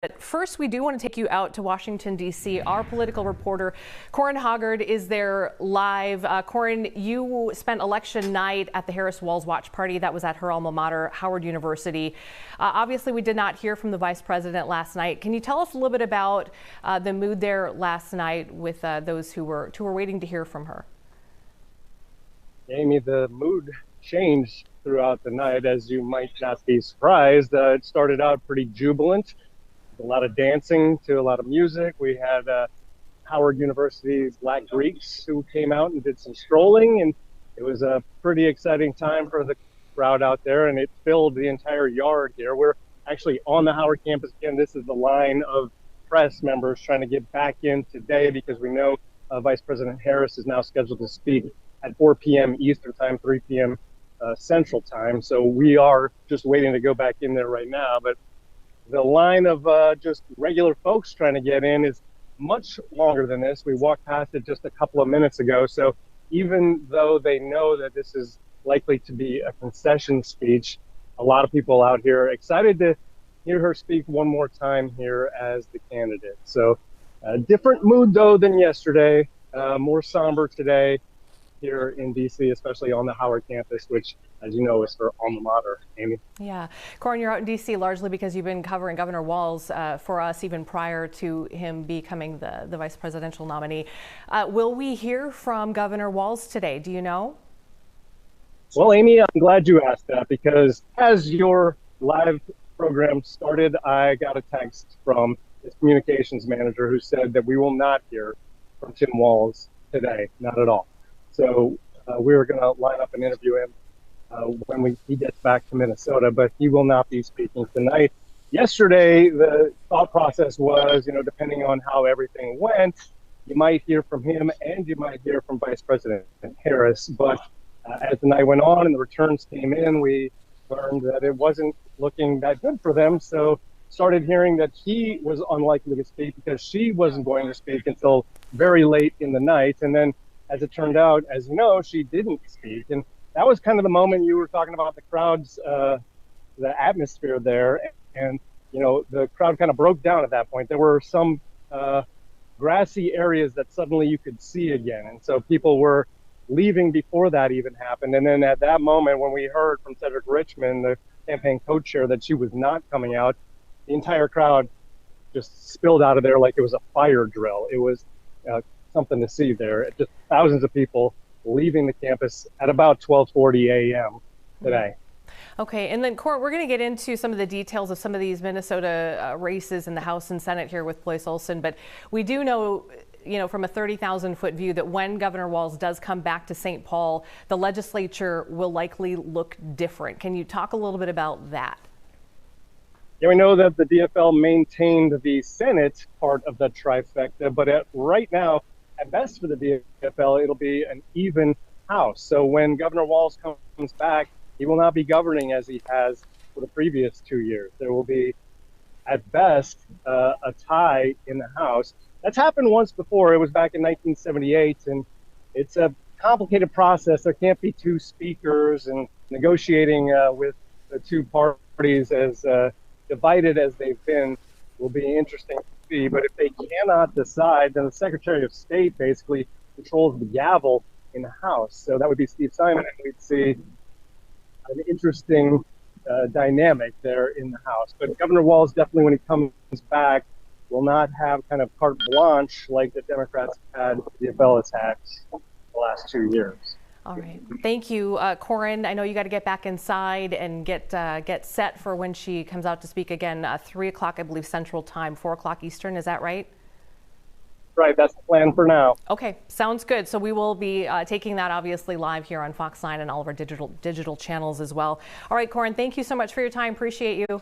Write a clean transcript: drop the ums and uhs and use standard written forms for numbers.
But first, we do want to take you out to Washington, D.C. Our political reporter, Corin Hoggard, is there live. Corin, you spent election night at the Harris Walls Watch Party. That was at her alma mater, Howard University. Obviously, we did not hear from the vice president last night. Can you tell us a little bit about the mood there last night with those who were waiting to hear from her? Amy, the mood changed throughout the night, as you might not be surprised. It started out pretty jubilant. A lot of dancing to a lot of music. We had Howard University's Black Greeks who came out and did some strolling, and it was a pretty exciting time for the crowd out there, and it filled the entire yard here. We're actually on the Howard campus again. This is the line of press members trying to get back in today because we know Vice President Harris is now scheduled to speak at 4 p.m. Eastern time, 3 p.m. Central time. So we are just waiting to go back in there right now. But the line of just regular folks trying to get in is much longer than this. We walked past it just a couple of minutes ago. So even though they know that this is likely to be a concession speech, a lot of people out here excited to hear her speak one more time here as the candidate. So a different mood, though, than yesterday, more somber today here in D.C., especially on the Howard campus, which, as you know, is her alma mater. Amy? Yeah. Corin, you're out in D.C. largely because you've been covering Governor Walz for us even prior to him becoming the vice presidential nominee. Will we hear from Governor Walz today? Do you know? Well, Amy, I'm glad you asked that because as your live program started, I got a text from his communications manager who said that we will not hear from Tim Walz today, not at all. So we were going to line up and interview him when he gets back to Minnesota, but he will not be speaking tonight. Yesterday, the thought process was, depending on how everything went, you might hear from him and you might hear from Vice President Harris. But as the night went on and the returns came in, we learned that it wasn't looking that good for them. So started hearing that he was unlikely to speak because she wasn't going to speak until very late in the night. And then as it turned out, as you know, she didn't speak. And that was kind of the moment you were talking about the crowd's, the atmosphere there. And, the crowd kind of broke down at that point. There were some grassy areas that suddenly you could see again. And so people were leaving before that even happened. And then at that moment, when we heard from Cedric Richmond, the campaign co-chair, that she was not coming out, the entire crowd just spilled out of there like it was a fire drill. It was something to see there. Just thousands of people leaving the campus at about 12:40 a.m. today. Okay, and then Corin, we're going to get into some of the details of some of these Minnesota races in the House and Senate here with Blois Olson, but we do know, from a 30,000-foot view that when Governor Walz does come back to St. Paul, the legislature will likely look different. Can you talk a little bit about that? Yeah, we know that the DFL maintained the Senate part of the trifecta, but right now, at best for the DFL, it'll be an even House. So when Governor Walz comes back, he will not be governing as he has for the previous 2 years. There will be, at best, a tie in the House. That's happened once before. It was back in 1978, and it's a complicated process. There can't be two speakers, and negotiating with the two parties as divided as they've been will be interesting to see. But if they cannot decide, then the Secretary of State basically controls the gavel in the House. So that would be Steve Simon, and we'd see an interesting dynamic there in the House. But Governor Walz definitely, when he comes back, will not have kind of carte blanche like the Democrats had, the DFL has had the last 2 years. All right. Thank you, Corin. I know you got to get back inside and get set for when she comes out to speak again. 3 o'clock, I believe, Central Time, 4 o'clock Eastern. Is that right? Right. That's the plan for now. Okay. Sounds good. So we will be taking that obviously live here on Fox 9 and all of our digital channels as well. All right, Corin, thank you so much for your time. Appreciate you.